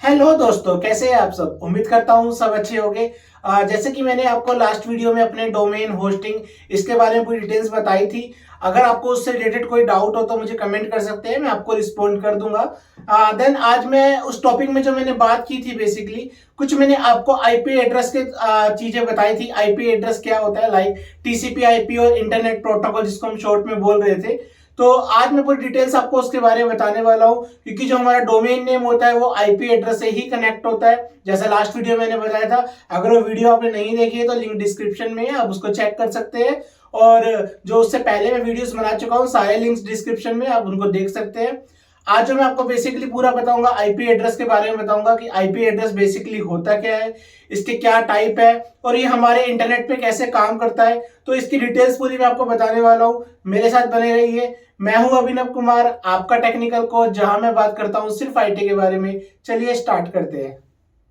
Hello दोस्तों, कैसे हैं आप सब। उम्मीद करता हूँ सब अच्छे होंगे। जैसे कि मैंने आपको लास्ट वीडियो में अपने डोमेन होस्टिंग इसके बारे में पूरी डिटेल्स बताई थी। अगर आपको उससे रिलेटेड कोई डाउट हो तो मुझे कमेंट कर सकते हैं, मैं आपको रिस्पॉन्ड कर दूंगा। देन आज मैं उस टॉपिक में जो मैंने बात की थी, बेसिकली कुछ मैंने आपको आईपी एड्रेस के चीजें बताई थी। आईपी एड्रेस क्या होता है, लाइक टीसीपी आईपी और इंटरनेट प्रोटोकॉल, जिसको हम शॉर्ट में बोल रहे थे। तो आज मैं पूरी डिटेल्स आपको उसके बारे में बताने वाला हूँ, क्योंकि जो हमारा डोमेन नेम होता है वो आईपी एड्रेस से ही कनेक्ट होता है, जैसा लास्ट वीडियो मैंने बताया था। अगर वो वीडियो आपने नहीं देखी है तो लिंक डिस्क्रिप्शन में है, आप उसको चेक कर सकते हैं। और जो उससे पहले मैं वीडियोस बना चुका हूँ, सारे लिंक्स डिस्क्रिप्शन में, आप उनको देख सकते हैं। आज जो मैं आपको बेसिकली पूरा बताऊंगा, आईपी एड्रेस के बारे में बताऊंगा कि आईपी एड्रेस बेसिकली होता क्या है, इसके क्या टाइप है और ये हमारे इंटरनेट पे कैसे काम करता है। तो इसकी डिटेल्स पूरी मैं आपको बताने वाला हूँ, मेरे साथ बने रहिए। मैं हूं अभिनव कुमार, आपका टेक्निकल कोच, जहां मैं बात करता हूं सिर्फ आईटी के बारे में। चलिए स्टार्ट करते हैं।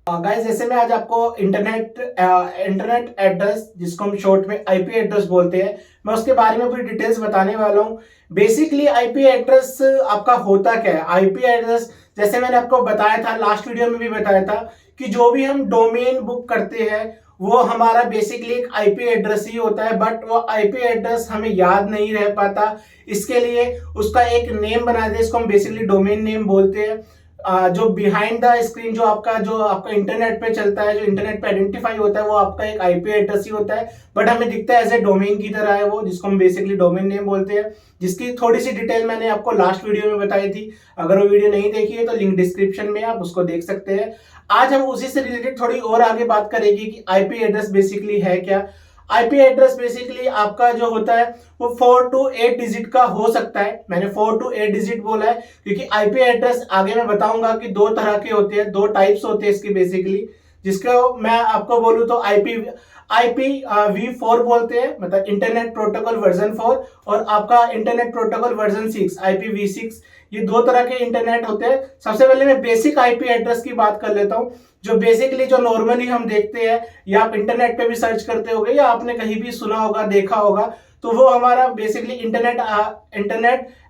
गाइस, जैसे मैं आज आपको इंटरनेट एड्रेस, जिसको हम शॉर्ट में आईपी एड्रेस बोलते हैं, मैं उसके बारे में पूरी डिटेल्स बताने वाला हूं। बेसिकली आईपी एड्रेस आपका होता क्या है। आईपी एड्रेस जैसे मैंने आपको बताया था, लास्ट वीडियो में भी बताया था, कि जो भी हम डोमेन बुक करते हैं वो हमारा बेसिकली एक आईपी एड्रेस ही होता है। बट वो आईपी एड्रेस हमें याद नहीं रह पाता, इसके लिए उसका एक नेम बना दे, इसको हम बेसिकली डोमेन नेम बोलते हैं। जो बिहाइंड द स्क्रीन जो आपका इंटरनेट पे चलता है, जो इंटरनेट पे आइडेंटिफाई होता है, वो आपका एक आईपी एड्रेस ही होता है। बट हमें दिखता है एज ए डोमेन की तरह है वो, जिसको हम बेसिकली डोमेन नेम बोलते हैं, जिसकी थोड़ी सी डिटेल मैंने आपको लास्ट वीडियो में बताई थी। अगर वो वीडियो नहीं देखी है तो लिंक डिस्क्रिप्शन में, आप उसको देख सकते हैं। आज हम उसी से रिलेटेड थोड़ी और आगे बात करेंगे कि आईपी एड्रेस बेसिकली है क्या। आईपी एड्रेस बेसिकली आपका जो होता है वो 4 to 8 डिजिट का हो सकता है। मैंने 4 to 8 डिजिट बोला है क्योंकि आईपी एड्रेस आगे मैं बताऊंगा कि दो तरह के होते हैं, दो टाइप्स होते हैं इसकी बेसिकली। जिसका मैं आपको बोलूं तो आईपी आईपी V4 बोलते हैं, मतलब इंटरनेट प्रोटोकॉल वर्जन 4, और आपका इंटरनेट प्रोटोकॉल वर्जन 6 IPv6। ये दो तरह के इंटरनेट होते हैं। सबसे पहले मैं बेसिक आईपी एड्रेस की बात कर लेता हूँ, जो बेसिकली जो नॉर्मली हम देखते हैं, या आप इंटरनेट पे भी सर्च करते होगे, या आपने कहीं भी सुना होगा, देखा होगा, तो वो हमारा basically internet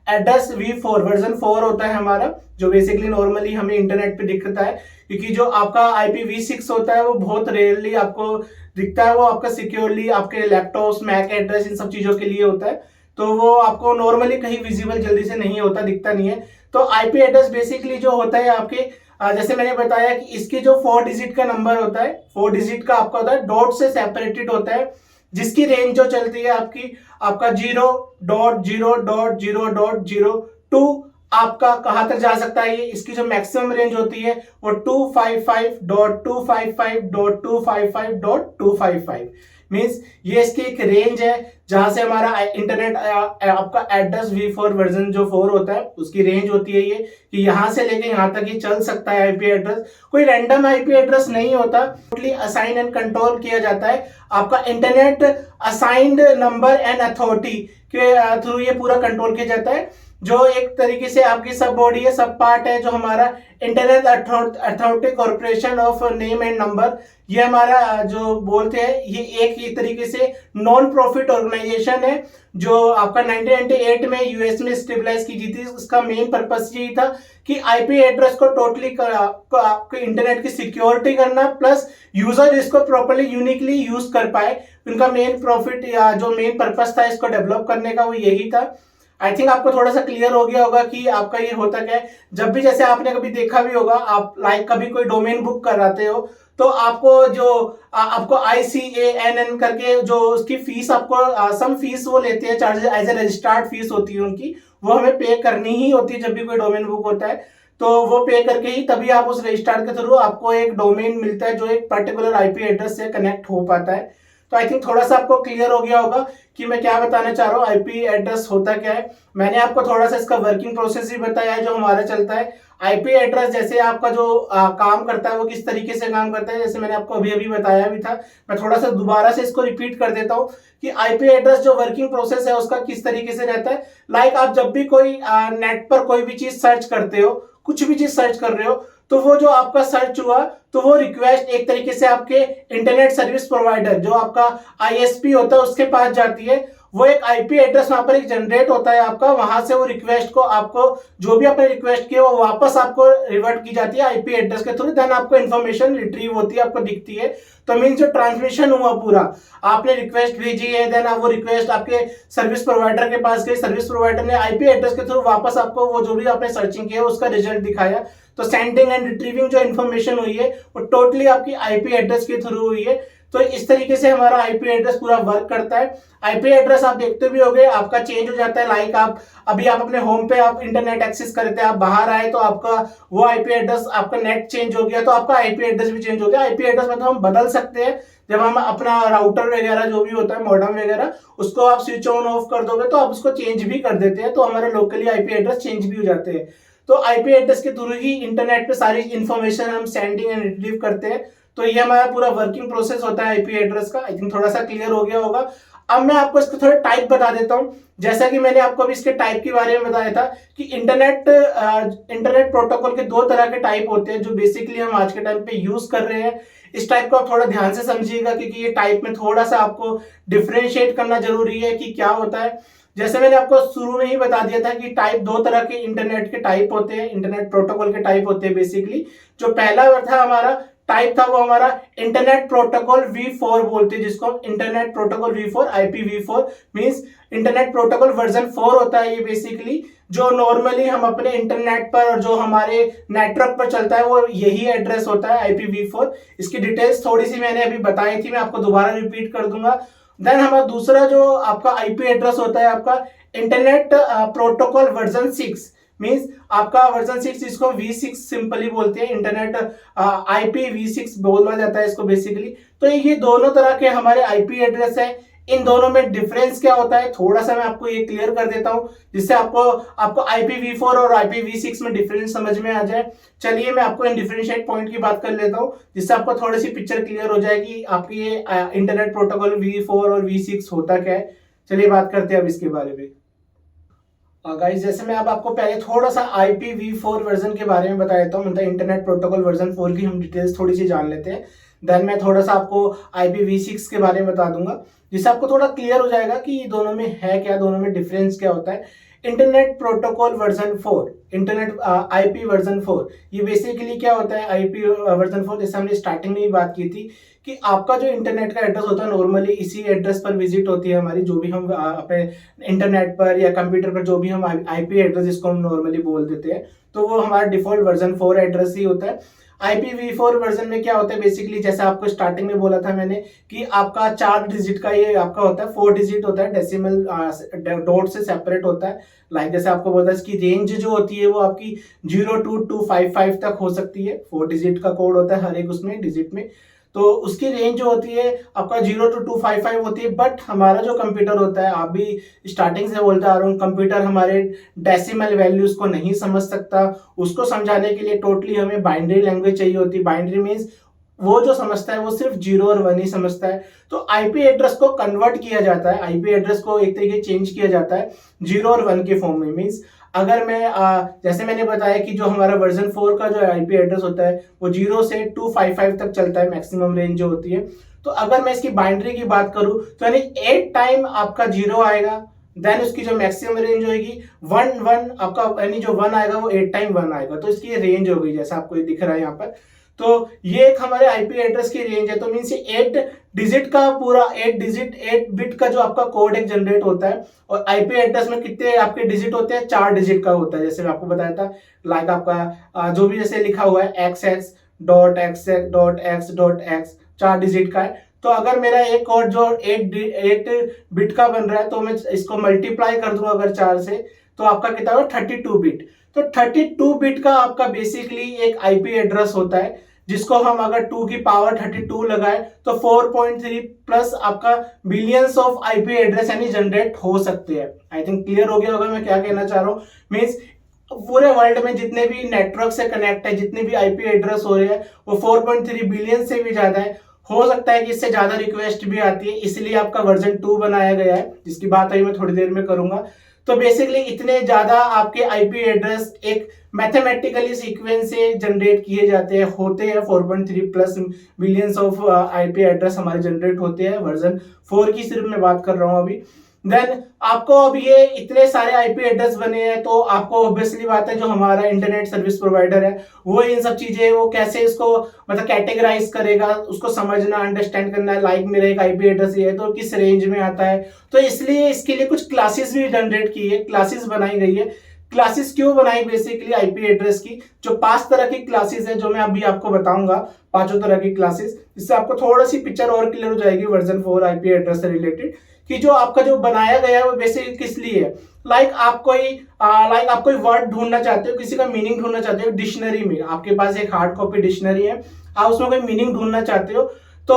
address V4 version 4 होता है हमारा, जो बेसिकली नॉर्मली हमें इंटरनेट पे दिखता है। क्योंकि जो आपका IPv6 होता है वो बहुत रेयरली आपको दिखता है, वो आपका सिक्योरली आपके लैपटॉप्स, मैक एड्रेस, इन सब चीजों के लिए होता है। तो वो आपको नॉर्मली कहीं विजिबल जल्दी से नहीं होता, दिखता नहीं है। तो आईपी एड्रेस बेसिकली जो होता है आपके, जैसे मैंने बताया कि इसके जो 4 डिजिट का नंबर होता है, 4 डिजिट का आपका होता है, डॉट से सेपरेटेड होता है, जिसकी रेंज जो चलती है आपका 0.0.0.02 आपका कहां तक जा सकता है। ये इसकी जो मैक्सिमम रेंज होती है वो 255.255.255.255 मींस ये इसकी एक रेंज है, जहां से हमारा इंटरनेट आपका एड्रेस V4 वर्जन जो 4 होता है उसकी रेंज होती है ये, कि यहां से लेके यहां तक ही चल सकता है आईपी एड्रेस। कोई रैंडम आईपी एड्रेस नहीं होता, टोटली असाइन एंड कंट्रोल किया जाता है। आपका internet assigned number and authority के थ्रू ये पूरा कंट्रोल किया जाता है, जो एक तरीके से आपकी सब बॉडी है, सब पार्ट है, जो हमारा internet authority corporation of name and number, ये हमारा जो बोलते हैं, ये एक तरीके से नॉन प्रॉफिट ऑर्गेनाइजेशन है, जो आपका 1998 में यूएस में स्टेबलाइज की थी। उसका मेन पर्पस यही था कि आईपी एड्रेस को टोटली आपके इंटरनेट की सिक्योरिटी करना, प्लस यूजर इसको प्रॉपर्ली यूनिकली यूज कर पाए। उनका मेन प्रॉफिट या जो मेन पर्पस था इसको डेवलप करने का, वो यही था। आई थिंक आपको थोड़ा सा क्लियर हो गया होगा कि आपका ये होता क्या है। जब भी, जैसे आपने कभी देखा भी होगा, आप लाइक कभी कोई डोमेन बुक कराते हो, तो आपको जो आपको ICANN करके जो उसकी फीस, आपको सम फीस वो लेते हैं, charges as a registered fees होती है उनकी, वो हमें पे करनी ही होती है जब भी कोई डोमेन बुक होता है। तो वो पे करके ही तभी आप उस रजिस्टर्ड के थ्रू आपको एक डोमेन मिलता है जो एक पर्टिकुलर आईपी एड्रेस से कनेक्ट हो पाता है। तो आई थिंक थोड़ा सा आपको क्लियर हो गया होगा कि मैं क्या बताना चाह रहा हूँ, आईपी एड्रेस होता क्या है। मैंने आपको थोड़ा सा इसका वर्किंग प्रोसेस भी बताया है जो हमारा चलता है। आईपी एड्रेस जैसे आपका जो काम करता है वो किस तरीके से काम करता है, जैसे मैंने आपको अभी अभी बताया भी था, मैं थोड़ा सा दोबारा से इसको रिपीट कर देता हूँ कि आईपी एड्रेस जो वर्किंग प्रोसेस है उसका किस तरीके से रहता है। लाइक आप जब भी कोई नेट पर कोई भी चीज सर्च करते हो, कुछ भी चीज सर्च कर रहे हो, तो वो जो आपका सर्च हुआ, तो वो रिक्वेस्ट एक तरीके से आपके इंटरनेट सर्विस प्रोवाइडर, जो आपका आईएसपी होता है, उसके पास जाती है। वो एक आईपी एड्रेस वहां पर एक जनरेट होता है आपका, वहां से वो रिक्वेस्ट को आपको जो भी आपने रिक्वेस्ट किया वो वापस आपको रिवर्ट की जाती है आईपी एड्रेस के थ्रू, देन आपको इन्फॉर्मेशन रिट्रीव होती है, आपको दिखती है। तो मीन जो ट्रांसमिशन हुआ पूरा, आपने रिक्वेस्ट भेजी है, देन आप वो रिक्वेस्ट आपके सर्विस प्रोवाइडर के पास गई, सर्विस प्रोवाइडर ने आईपी एड्रेस के थ्रू वापस आपको वो जो भी आपने सर्चिंग किया उसका रिजल्ट दिखाया। तो सेंडिंग एंड रिट्रीविंग जो इन्फॉर्मेशन हुई है वो टोटली आपकी आईपी एड्रेस के थ्रू हुई है। तो इस तरीके से हमारा आईपी एड्रेस पूरा वर्क करता है। आईपी एड्रेस आप देखते भी होंगे आपका चेंज हो जाता है, लाइक आप अभी आप अपने होम पे आप इंटरनेट एक्सेस करते हैं, आप बाहर आए तो आपका वो आईपी एड्रेस, आपका नेट चेंज हो गया तो आपका आईपी एड्रेस भी चेंज हो गया। आईपी एड्रेस मतलब हम बदल सकते हैं, जब हम अपना राउटर वगैरह जो भी होता है मॉडेम वगैरह उसको आप स्विच ऑन ऑफ कर दोगे तो आप उसको चेंज भी कर देते हैं, तो हमारे लोकली आईपी एड्रेस चेंज भी हो जाते हैं। तो आईपी एड्रेस के थ्रू ही इंटरनेट पे सारी इंफॉर्मेशन हम सेंडिंग एंड रिट्रीव करते हैं। तो ये हमारा पूरा वर्किंग प्रोसेस होता है आईपी एड्रेस का। आई थिंक थोड़ा सा क्लियर हो गया होगा। अब मैं आपको इसके थोड़े टाइप बता देता हूं। जैसा कि मैंने आपको अभी इसके टाइप के बारे में बताया था कि इंटरनेट प्रोटोकॉल के दो तरह के टाइप होते हैं जो बेसिकली हम आज के टाइम पे यूज कर रहे हैं। इस टाइप को आप थोड़ा ध्यान से समझिएगा क्योंकि ये टाइप में थोड़ा सा आपको डिफ्रेंशिएट करना जरूरी है कि क्या होता है। जैसे मैंने आपको शुरू में ही बता दिया था कि टाइप दो तरह के इंटरनेट के टाइप होते हैं, इंटरनेट प्रोटोकॉल के टाइप होते हैं बेसिकली। जो पहला था हमारा टाइप था वो हमारा इंटरनेट प्रोटोकॉल V4 बोलते हैं, जिसको internet protocol V4 IPv4 means internet protocol version 4 होता है ये बेसिकली। जो नॉर्मली हम अपने इंटरनेट पर जो हमारे नेटवर्क पर चलता है वो यही एड्रेस होता है IPv4। इसकी डिटेल्स थोड़ी सी मैंने अभी बताई थी, मैं आपको दोबारा रिपीट कर दूंगा। देन हमारा दूसरा जो आपका आईपी एड्रेस होता है आपका इंटरनेट प्रोटोकॉल वर्जन 6 मींस आपका वर्जन 6 जिसको V6 सिंपली बोलते हैं, इंटरनेट IPv6 बोला जाता है इसको बेसिकली। तो ये दोनों तरह के हमारे आईपी एड्रेस है। इन दोनों में डिफरेंस क्या होता है थोड़ा सा मैं आपको ये क्लियर कर देता हूं, जिससे आपको IPv4 और IPv6 में डिफरेंस समझ में आ जाए। चलिए मैं आपको इन डिफरेंशिएट पॉइंट की बात कर लेता हूं, जिससे आपको थोड़ी सी पिक्चर क्लियर हो जाएगी आपकी ये इंटरनेट प्रोटोकॉल V4 और V6 होता क्या है। चलिए बात करते हैं अब इसके बारे में। गाइस जैसे मैं अब आपको पहले थोड़ा सा IPv4 वर्जन के बारे में बता देता हूँ, मतलब इंटरनेट प्रोटोकॉल वर्जन 4 की हम डिटेल्स थोड़ी सी जान लेते हैं। देन मैं थोड़ा सा आपको IPv6 के बारे में बता दूंगा, जिससे आपको थोड़ा क्लियर हो जाएगा कि ये दोनों में है क्या, दोनों में डिफरेंस क्या होता है। Internet protocol version 4, internet IP version 4, ये बेसिकली क्या होता है IP वर्जन 4, जैसे हमने स्टार्टिंग में ही बात की थी कि आपका जो इंटरनेट का एड्रेस होता है नॉर्मली इसी एड्रेस पर विजिट होती है हमारी, जो भी हम अपने इंटरनेट पर या कंप्यूटर पर जो भी हम आईपी एड्रेस जिसको हम नॉर्मली बोल देते हैं, तो वो हमारा डिफॉल्ट वर्जन 4 एड्रेस ही होता है। IPv4 वर्जन में क्या होता है बेसिकली, जैसे आपको स्टार्टिंग में बोला था मैंने कि आपका 4 डिजिट का ये आपका होता है, 4 डिजिट होता है, डेसिमल डॉट से सेपरेट होता है। लाइक जैसे आपको बोलता है इसकी रेंज जो होती है वो आपकी 02255 तक हो सकती है। 4 डिजिट का कोड होता है हर एक उसमें डिजिट में, तो उसकी रेंज जो होती है आपका 02255 होती है। बट हमारा जो कंप्यूटर होता है, आप भी स्टार्टिंग से बोलते आ रहा हूँ, कंप्यूटर हमारे डेसिमल वैल्यूज को नहीं समझ सकता। उसको समझाने के लिए टोटली हमें बाइनरी लैंग्वेज चाहिए होती है। बाइनरी मीन्स वो जो समझता है वो सिर्फ 0 और 1 ही समझता है। तो आईपी एड्रेस को कन्वर्ट किया जाता है, आईपी एड्रेस को एक तरीके चेंज किया जाता है 0 और 1 के फॉर्म में। मीन्स अगर मैं जैसे मैंने बताया कि जो हमारा वर्जन 4 का जो आईपी एड्रेस होता है वो 0 से 255 तक चलता है, मैक्सिमम रेंज जो होती है। तो अगर मैं इसकी बाइनरी की बात करूं तो यानी 8 टाइम आपका 0 आएगा, देन उसकी जो मैक्सिमम रेंज होगी 1 आपका, यानी जो 1 आएगा वो 8 टाइम 1 आएगा। तो इसकी रेंज हो गई जैसा आपको ये दिख रहा है यहाँ पर। तो ये एक हमारे आईपी एड्रेस की रेंज है। तो मीन्स 8 डिजिट का पूरा 8 बिट का जो आपका कोड एक जनरेट होता है। और आईपी एड्रेस में कितने आपके डिजिट होते हैं, 4 डिजिट का होता है। जैसे मैं आपको बताया था लाइक आपका जो भी जैसे लिखा हुआ है XX.XX.X 4 डिजिट का है। तो अगर मेरा एक कोड जो 8 बिट का बन रहा है तो मैं इसको मल्टीप्लाई कर दूंगा अगर 4 से, तो आपका कितना होगा 32 बिट। तो 32 बिट का आपका बेसिकली एक आईपी एड्रेस होता है, जिसको हम अगर 2 की पावर 32 लगाए तो 4.3 प्लस आपका बिलियंस ऑफ आईपी एड्रेस यानी जनरेट हो सकते हैं। आई थिंक क्लियर हो गया होगा मैं क्या कहना चाह रहा हूँ। मीन्स पूरे वर्ल्ड में जितने भी नेटवर्क से कनेक्ट है, जितने भी आईपी एड्रेस हो रहे हैं वो 4.3 बिलियन से भी ज्यादा है। हो सकता है कि इससे ज्यादा रिक्वेस्ट भी आती है, इसलिए आपका वर्जन 2 बनाया गया है, जिसकी बात अभी मैं थोड़ी देर में करूंगा। तो बेसिकली इतने ज्यादा आपके आईपी एड्रेस एक मैथमेटिकली सीक्वेंस से जनरेट किए जाते हैं, होते हैं 4.3 plus billions of IP address हमारे जनरेट होते हैं। वर्जन 4 की सिर्फ मैं बात कर रहा हूं अभी। देन आपको अब ये इतने सारे आईपी एड्रेस बने हैं, तो आपको ऑब्वियसली बात है जो हमारा इंटरनेट सर्विस प्रोवाइडर है वो इन सब चीजें वो कैसे इसको मतलब कैटेगराइज करेगा, उसको समझना अंडरस्टैंड करना है। लाइक मेरा एक आईपी एड्रेस ये है तो किस रेंज में आता है, तो इसलिए इसके लिए कुछ क्लासेस भी जनरेट की है, क्लासेस बनाई गई है। क्लासेस क्यों बनाई? बेसिकली आईपी एड्रेस की जो 5 तरह की क्लासेस है जो मैं अभी आपको बताऊंगा, 5 तरह की क्लासेस, इससे आपको थोड़ा सी पिक्चर और क्लियर हो जाएगी वर्जन 4 आईपी एड्रेस से रिलेटेड कि जो आपका जो बनाया गया है वो बेसिकली किस लिए है। लाइक आप कोई वर्ड ढूंढना चाहते हो, किसी का मीनिंग ढूंढना चाहते हो डिक्शनरी में, आपके पास एक हार्ड कॉपी डिक्शनरी है, आप उसमें कोई मीनिंग ढूंढना चाहते हो, तो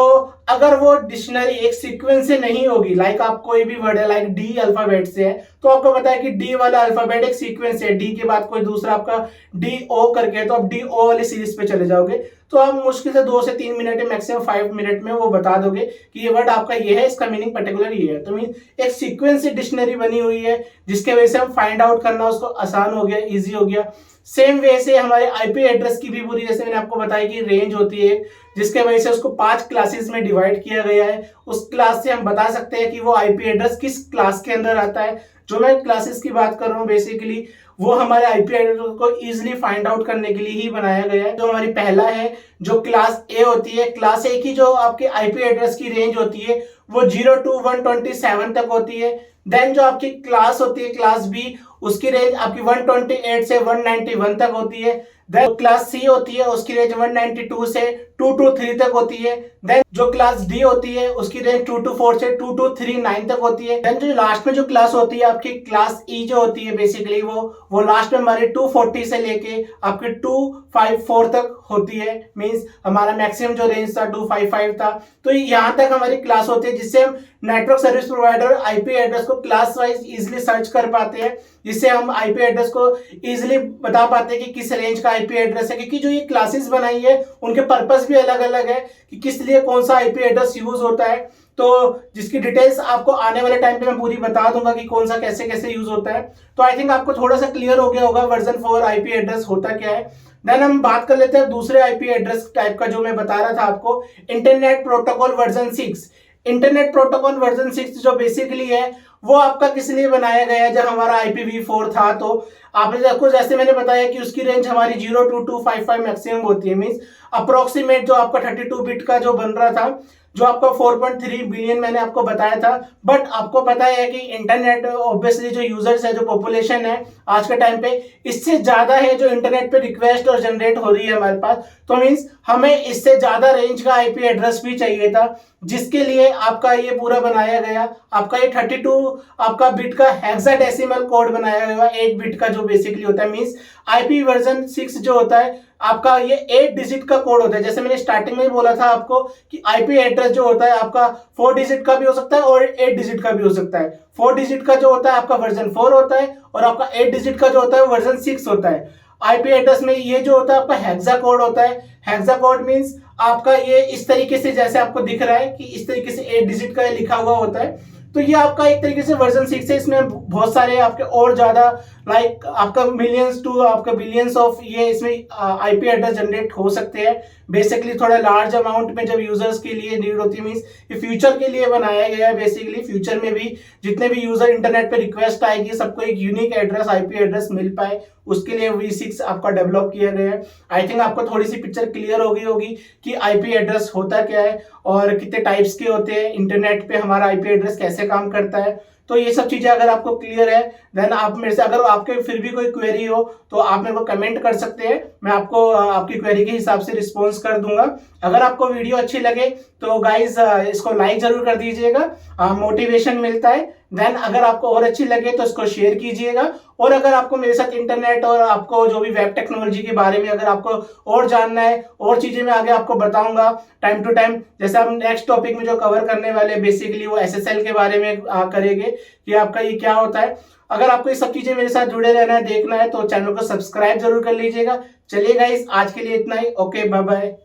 अगर वो डिक्शनरी एक सीक्वेंस से नहीं होगी, लाइक आप कोई भी वर्ड है लाइक डी अल्फाबेट से है, तो आपको पता है कि डी वाला अल्फाबेट एक सीक्वेंस है, डी के बाद कोई दूसरा आपका डी ओ करके है, तो आप डी ओ वाली सीरीज पे चले जाओगे, तो आप मुश्किल से 2 से 3 मिनट में, मैक्सिमम 5 मिनट में वो बता दोगे कि ये वर्ड आपका ये है, इसका मीनिंग पर्टिकुलर ये है। तो मीन एक सीक्वेंस से डिक्शनरी बनी हुई है जिसके वजह से हम फाइंड आउट करना उसको आसान हो गया, इजी हो गया। सेम वे से हमारे आईपी एड्रेस की भी पूरी, जैसे मैंने आपको बताया कि रेंज होती है जिसके वजह से उसको 5 क्लासेस में डिवाइड किया गया है। उस क्लास से हम बता सकते हैं कि वो आईपी एड्रेस किस क्लास के अंदर आता है। जो मैं क्लासेस की बात कर रहा हूँ बेसिकली वो हमारे आईपी एड्रेस को इजीली फाइंड आउट करने के लिए ही बनाया गया है। जो हमारी पहला है जो क्लास ए होती है, क्लास ए की जो आपके आईपी एड्रेस की रेंज होती है वो 0 to 127 तक होती है। देन जो आपकी क्लास होती है क्लास बी, उसकी रेंज आपकी 128 से 191 तक होती है। देन क्लास सी होती है उसकी रेंज 192 से 223 तक होती है। देन जो क्लास डी होती है उसकी रेंज 224 से 2239 तक होती है। देन जो लास्ट में जो क्लास होती है आपकी क्लास ई जो होती है बेसिकली वो लास्ट में हमारी 240 से लेके आपके 254 तक होती है। मींस हमारा मैक्सिमम जो रेंज था 255 था। तो यहाँ तक हमारी क्लास होती है जिससे हम network service provider IP address को क्लास वाइज इजिली सर्च कर पाते हैं, जिससे हम आईपी एड्रेस को इजिली बता पाते हैं कि किस रेंज का आईपी एड्रेस है। क्योंकि जो ये क्लासेस बनाई है उनके पर्पस भी अलग अलग है कि किस लिए कौन सा आईपी एड्रेस यूज होता है, तो जिसकी डिटेल्स आपको आने वाले टाइम पे मैं पूरी बता दूंगा कि कौन सा कैसे कैसे यूज होता है। तो आई थिंक आपको थोड़ा सा क्लियर हो गया होगा वर्जन 4 आईपी एड्रेस होता क्या है। देन हम बात कर लेते हैं दूसरे आईपी एड्रेस टाइप का जो मैं बता रहा था आपको, internet protocol version 6। Internet protocol version 6 जो बेसिकली है वो आपका किस लिए बनाया गया है। जब हमारा IPv4 था तो आपने आपको जैसे मैंने बताया कि उसकी रेंज हमारी 0 to 255 मैक्सिमम होती है। मींस अप्रोक्सीमेट जो आपका 32 बिट का जो बन रहा था, जो आपका 4.3 बिलियन मैंने आपको बताया था। बट आपको पता है कि इंटरनेट ऑब्वियसली जो यूजर्स है, जो पॉपुलेशन है आज के टाइम पे, इससे ज्यादा है जो इंटरनेट पे रिक्वेस्ट और जनरेट हो रही है हमारे पास। तो मींस हमें इससे ज्यादा रेंज का आईपी एड्रेस भी चाहिए था, जिसके लिए आपका ये पूरा बनाया गया। आपका ये 32 आपका बिट का हेक्साडेसिमल कोड बनाया गया, 8 बिट का जो बेसिकली होता है। मींस आईपी वर्जन 6 जो होता है आपका ये 8 डिजिट का कोड होता है। जैसे मैंने स्टार्टिंग में ही बोला था आपको कि आईपी एड्रेस जो होता है आपका 4 डिजिट का भी हो सकता है और 8 डिजिट का भी हो सकता है। 4 डिजिट का जो होता है आपका वर्जन 4 होता है और आपका 8 डिजिट का जो होता है वर्जन 6 होता है। आईपी एड्रेस में ये जो होता है आपका हेक्सा कोड होता है। हेक्सा कोड मींस आपका ये इस तरीके से जैसे आपको दिख रहा है कि इस तरीके से 8 डिजिट का लिखा हुआ होता है। तो ये आपका एक तरीके से वर्जन 6 है। इसमें बहुत सारे आपके और ज्यादा लाइक आपका मिलियंस टू आपका बिलियंस ऑफ ये इसमें आईपी एड्रेस जनरेट हो सकते हैं। बेसिकली थोड़ा लार्ज अमाउंट में जब यूजर्स के लिए नीड होती है। मींस ये फ्यूचर के लिए बनाया गया है। बेसिकली फ्यूचर में भी जितने भी यूजर इंटरनेट पे रिक्वेस्ट आएगी सबको एक यूनिक एड्रेस आईपी एड्रेस मिल पाए, उसके लिए V6 आपका डेवलप किया गया है। आई थिंक आपको थोड़ी सी पिक्चर क्लियर हो गई होगी कि आईपी एड्रेस होता क्या है और कितने टाइप्स के होते हैं, इंटरनेट पे हमारा आईपी एड्रेस कैसे काम करता है। तो ये सब चीजें अगर आपको क्लियर है देन आप मेरे से, अगर आपके फिर भी कोई क्वेरी हो तो आप मेरे को कमेंट कर सकते हैं, मैं आपको आपकी क्वेरी के हिसाब से रिस्पॉन्स कर दूंगा। अगर आपको वीडियो अच्छी लगे तो गाइज इसको लाइक जरूर कर दीजिएगा, मोटिवेशन मिलता है। देन अगर आपको और अच्छी लगे तो इसको शेयर कीजिएगा। और अगर आपको मेरे साथ इंटरनेट और आपको जो भी वेब टेक्नोलॉजी के बारे में अगर आपको और जानना है, और चीजें मैं आगे आपको बताऊंगा टाइम टू टाइम। जैसे हम नेक्स्ट टॉपिक में जो कवर करने वाले बेसिकली वो SSL के बारे में करेंगे कि आपका ये क्या होता है। अगर आपको ये सब चीजें मेरे साथ जुड़े रहना है, देखना है, तो चैनल को सब्सक्राइब जरूर कर लीजिएगा। चलिए गाइस आज के लिए इतना ही। Okay, bye bye.